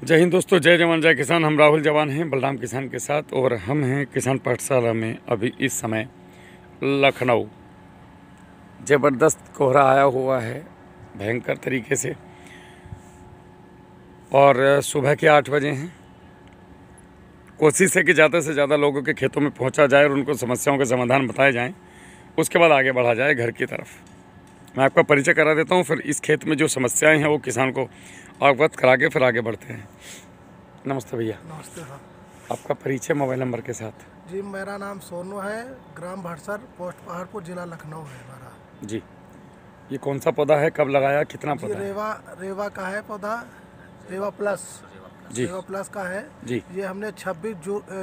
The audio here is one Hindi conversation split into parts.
जय हिंद दोस्तों, जय जवान जय किसान। हम राहुल जवान हैं बलराम किसान के साथ और हम हैं किसान पाठशाला में। अभी इस समय लखनऊ ज़बरदस्त कोहरा आया हुआ है भयंकर तरीके से और सुबह के 8 बजे हैं। कोशिश है कि ज़्यादा से ज़्यादा लोगों के खेतों में पहुंचा जाए और उनको समस्याओं के समाधान बताए जाएं, उसके बाद आगे बढ़ा जाए घर की तरफ। मैं आपका परिचय करा देता हूं, फिर इस खेत में जो समस्याएं हैं वो किसान को अवगत करा के फिर आगे बढ़ते हैं। नमस्ते भैया। नमस्ते सर। आपका परिचय मोबाइल नंबर के साथ। जी, मेरा नाम सोनू है, ग्राम भटसर, पोस्ट पहाड़पुर, जिला लखनऊ है मेरा। जी, ये कौन सा पौधा है, कब लगाया, कितना जी, पौधा है? रेवा का है पौधा, रेवा प्लस। जी, रेवा प्लस का है जी, ये। हमने 26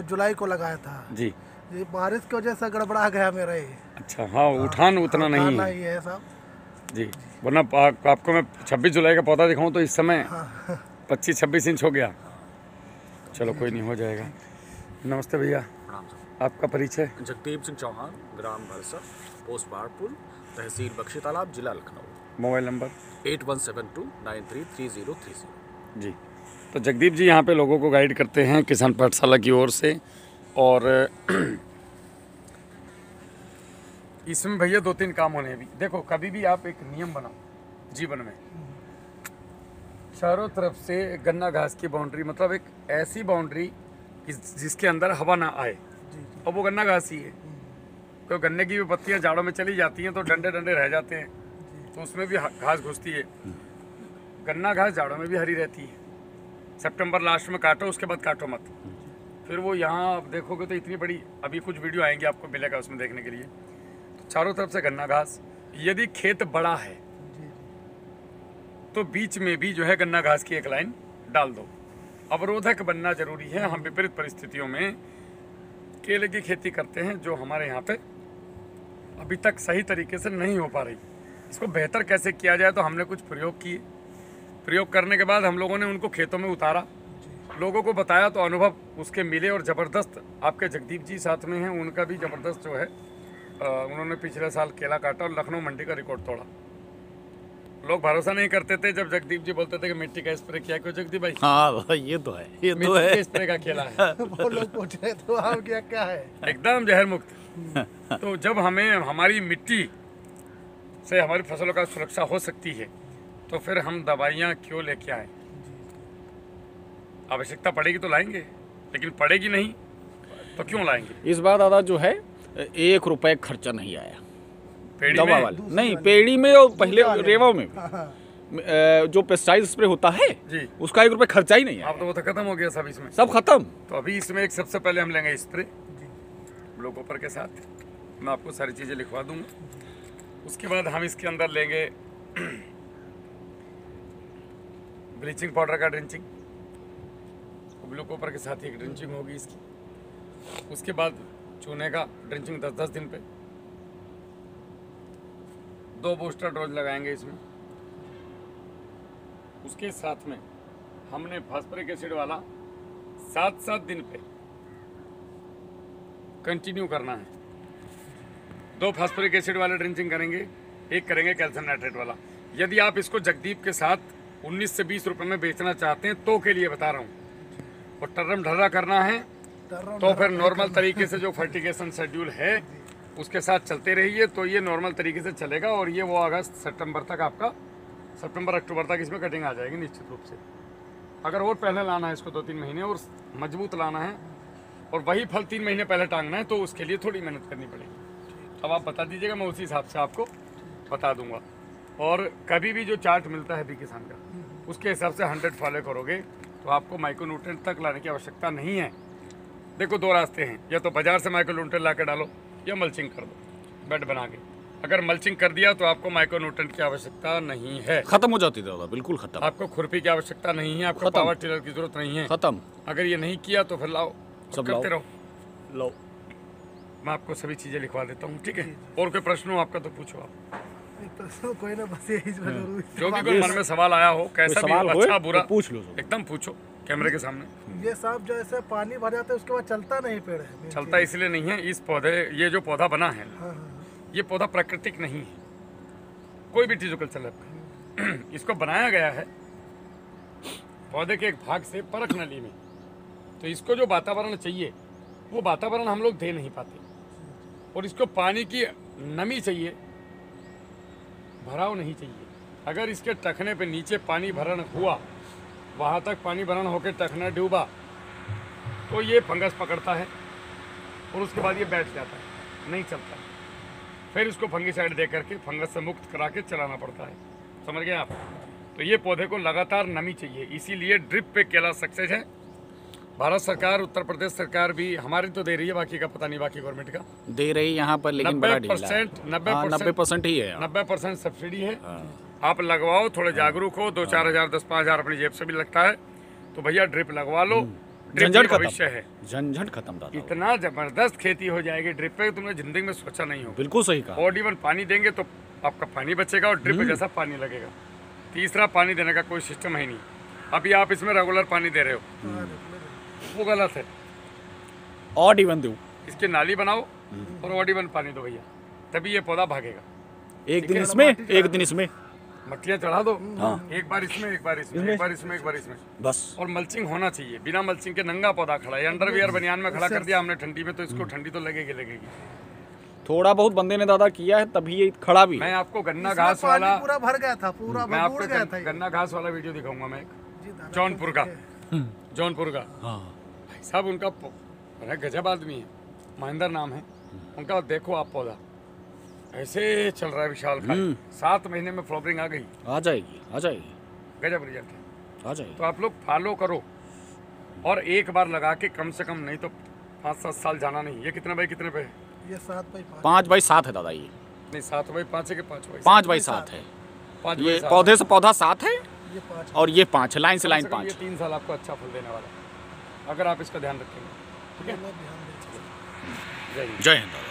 जुलाई को लगाया था। जी। ये बारिश की वजह से गड़बड़ा गया मेरा ये। अच्छा, हाँ, उठान उतना नहीं खाना है। ही है सब। जी, वरना आपको मैं 26 जुलाई का पौधा दिखाऊं तो इस समय हाँ 25-26 इंच हो गया। चलो कोई नहीं, हो जाएगा। नमस्ते भैया, प्रणाम सर। आपका परिचय? जगदीप सिंह चौहान, ग्राम भरसर, पोस्ट पहाड़पुर, तहसील बख्शी तालाब, जिला लखनऊ। Mobile number? 8172933030। जी, तो जगदीप जी यहाँ पे लोगों को गाइड करते हैं किसान पाठशाला की ओर से। और इसमें भैया 2-3 काम होने हैं। भी देखो, कभी भी आप एक नियम बनाओ जीवन में, चारों तरफ से गन्ना घास की बाउंड्री, मतलब एक ऐसी बाउंड्री जिसके अंदर हवा ना आए, और वो गन्ना घास ही है। तो गन्ने की भी पत्तियां जाड़ों में चली जाती हैं तो डंडे डंडे रह जाते हैं, तो उसमें भी घास घुसती है। गन्ना घास जाड़ों में भी हरी रहती है। सितंबर लास्ट में काटो, उसके बाद काटो मत। फिर वो यहाँ आप देखोगे तो इतनी बड़ी, अभी कुछ वीडियो आएंगे आपको मिलेगा उसमें देखने के लिए। तो चारों तरफ से गन्ना घास। यदि खेत बड़ा है तो बीच में भी जो है गन्ना घास की एक लाइन डाल दो। अवरोधक बनना जरूरी है। हम विपरीत परिस्थितियों में केले की खेती करते हैं जो हमारे यहाँ पे अभी तक सही तरीके से नहीं हो पा रही। इसको बेहतर कैसे किया जाए, तो हमने कुछ प्रयोग किए। प्रयोग करने के बाद हम लोगों ने उनको खेतों में उतारा, लोगों को बताया, तो अनुभव उसके मिले। और ज़बरदस्त आपके जगदीप जी साथ में हैं, उनका भी ज़बरदस्त जो है, उन्होंने पिछले साल केला काटा और लखनऊ मंडी का रिकॉर्ड तोड़ा। लोग भरोसा नहीं करते थे जब जगदीप जी बोलते थे कि मिट्टी का स्प्रे किया। क्यों जगदीप भाई? हाँ भाई, ये तो है, ये तो मिट्टी है। के स्प्रे का खेला है। वो लोग पूछ रहे तो आप क्या है? एकदम जहर मुक्त। तो जब हमें हमारी मिट्टी से हमारी फसलों का सुरक्षा हो सकती है तो फिर हम दवाइयाँ क्यों लेके आए? आवश्यकता पड़ेगी तो लाएंगे, लेकिन पड़ेगी नहीं तो क्यों लाएंगे? इस बार दादा जो है 1 रुपए खर्चा नहीं आया पेड़ी दवा में वाले, नहीं पेड़ी में और पहले रेवा में भी। हाँ, जो पेस्टिसाइड स्प्रे होता है जी, उसका 1 रुपए खर्चा ही नहीं अब आया, तो वो तो खत्म हो गया सब इसमें। सब खत्म। तो अभी इसमें एक सबसे पहले हम लेंगे स्प्रे ग्लोकोपर के साथ। मैं आपको सारी चीज़ें लिखवा दूंगा। उसके बाद हम इसके अंदर लेंगे ब्लीचिंग पाउडर का ड्रिंचिंग, ग्लूकोपर के साथ ही एक ड्रिंचिंग होगी इसकी। उसके बाद चूने का ड्रिंचिंग 10-10 दिन पे। 2 बूस्टर डोज लगाएंगे इसमें। उसके साथ में हमने फास्फोरिक एसिड वाला 7-7 दिन पे कंटिन्यू करना है। 2 फास्फोरिक एसिड वाले ड्रिंचिंग करेंगे, एक करेंगे कैल्शियम नाइट्रेट वाला। यदि आप इसको जगदीप के साथ 19 से 20 रुपए में बेचना चाहते हैं तो के लिए बता रहा हूँ, और टर्रम ढर्रा करना है तो फिर नॉर्मल तरीके से जो फर्टिगेशन शेड्यूल है उसके साथ चलते रहिए, तो ये नॉर्मल तरीके से चलेगा। और ये वो अगस्त सितंबर तक आपका, सितंबर अक्टूबर तक इसमें कटिंग आ जाएगी निश्चित रूप से। अगर और पहले लाना है इसको 2-3 महीने और मजबूत लाना है और वही फल 3 महीने पहले टांगना है तो उसके लिए थोड़ी मेहनत करनी पड़ेगी। अब आप बता दीजिएगा, मैं उसी हिसाब से आपको बता दूंगा। और कभी भी जो चार्ट मिलता है बी किसान का, उसके हिसाब से 100 फॉलो करोगे तो आपको माइक्रोन्यूट्रिएंट तक लाने की आवश्यकता नहीं है। देखो 2 रास्ते हैं, या तो बाजार से माइक्रोन्यूट्रिएंट ला के डालो या मल्चिंग कर दो बेड बना के। अगर मल्चिंग कर दिया तो आपको माइक्रोन्यूट्रिएंट की आवश्यकता नहीं है, खत्म हो जाती दादा, बिल्कुल खत्म। आपको खुरपी की आवश्यकता नहीं है, आपको खत्म। पावर टिलर की जरूरत नहीं है। खत्म अगर ये नहीं किया तो फिर लाओ, सब करते लाओ। रहो। लो, मैं आपको सभी चीज़ें लिखवा देता हूँ, ठीक है? और कोई प्रश्न हो आपका तो पूछो आप। तो कोई ना, बस यही जरूरी। जो भी कोई मन में सवाल आया हो, कैसा भी हो, सवाल होए अच्छा बुरा, तो पूछ लो सब। एकदम पूछो कैमरे के सामने। ये सब जैसे पानी भर जाता है उसके बाद चलता नहीं पेड़ है। चलता इसलिए नहीं है, इस पौधे, ये जो पौधा बना है, हाँ हाँ, ये पौधा प्राकृतिक नहीं है, कोई भी टिजुकल चल इसको बनाया गया है पौधे के एक भाग से परख नली में। तो इसको जो वातावरण चाहिए वो वातावरण हम लोग दे नहीं पाते, और इसको पानी की नमी चाहिए, भराव नहीं चाहिए। अगर इसके टखने पे नीचे पानी भरण हुआ, वहाँ तक पानी भरण होकर टखना डूबा, तो ये फंगस पकड़ता है और उसके बाद ये बैठ जाता है, नहीं चलता। फिर इसको फंगिसाइड दे करके फंगस से मुक्त करा के चलाना पड़ता है। समझ गए आप? तो ये पौधे को लगातार नमी चाहिए, इसीलिए ड्रिप पे केला सक्सेस है। भारत सरकार, उत्तर प्रदेश सरकार भी हमारी तो दे रही है, बाकी का पता नहीं बाकी गवर्नमेंट का दे रही यहाँ पर, लेकिन बड़ा ढीला है। 90% ही है। 90% सब्सिडी है। आप लगवाओ, थोड़े जागरूक हो, 2-4 हज़ार 10-5 हज़ार अपनी जेब से भी लगता है, तो भैया ड्रिप लगवा लो। ड्रिप झंझट ही भविष्य है, झंझट खत्म दादा। इतना जबरदस्त खेती हो जाएगी ड्रिप पे, तुमने जिंदगी में सोचा नहीं हो। बिल्कुल सही कहा। ऑड इवन पानी देंगे तो आपका पानी बचेगा और ड्रिप जैसा पानी लगेगा। तीसरा, पानी देने का कोई सिस्टम है नहीं। अभी आप इसमें रेगुलर पानी दे रहे हो, वो गलत है। ऑड इवन दो, इसकी नाली बनाओ और ऑड इवन पानी दो भैया, तभी ये पौधा भागेगा। एक दिन इसमें एक दिन इसमें, मट्टियाँ चढ़ा दो, एक बार इसमें एक बार इसमें एक बार इसमें एक बार इसमें, बस। और मल्चिंग होना चाहिए। बिना मल्चिंग के नंगा पौधा खड़ा है, अंडरवियर बनियान में खड़ा कर दिया हमने ठंडी में, तो इसको ठंडी तो लगेगी लगेगी। थोड़ा बहुत बंदे ने दादा किया है, तभी ये खड़ा भी है। मैं आपको गन्ना इसमें घास पानी वाला, पूरा भर गया था, पूरा मैं बुड़ गया था आपको ये। गन्ना घास वाला वीडियो दिखाऊंगा मैं, जी दादा, जौनपुर का, जौनपुर का हाँ। भाई साहब, उनका बड़ा गजब आदमी है, महेंद्र नाम है उनका। देखो आप पौधा ऐसे चल रहा है विशाल खाई, 7 महीने में फ्लावरिंग आ गई, आ जाएगी, आ जाएगी, गजब रिजल्ट है। आ जाएगी। तो आप लोग फॉलो करो, और एक बार लगा के कम से कम नहीं तो 5-7 साल जाना नहीं। ये कितने बाई कितने पे है? ये 7x5 5x7 है दादा ये। नहीं 7x5 है कि 5x7? 5x7 है। 5 ये पौधे से पौधा 7 है ये 5 और ये 5 है, लाइन से लाइन ये 5। 3 साल आपको अच्छा फल देने वाला है, अगर आप इसका ध्यान रखेंगे। ठीक है, ध्यान दें। जय हिंद। जय हिंद।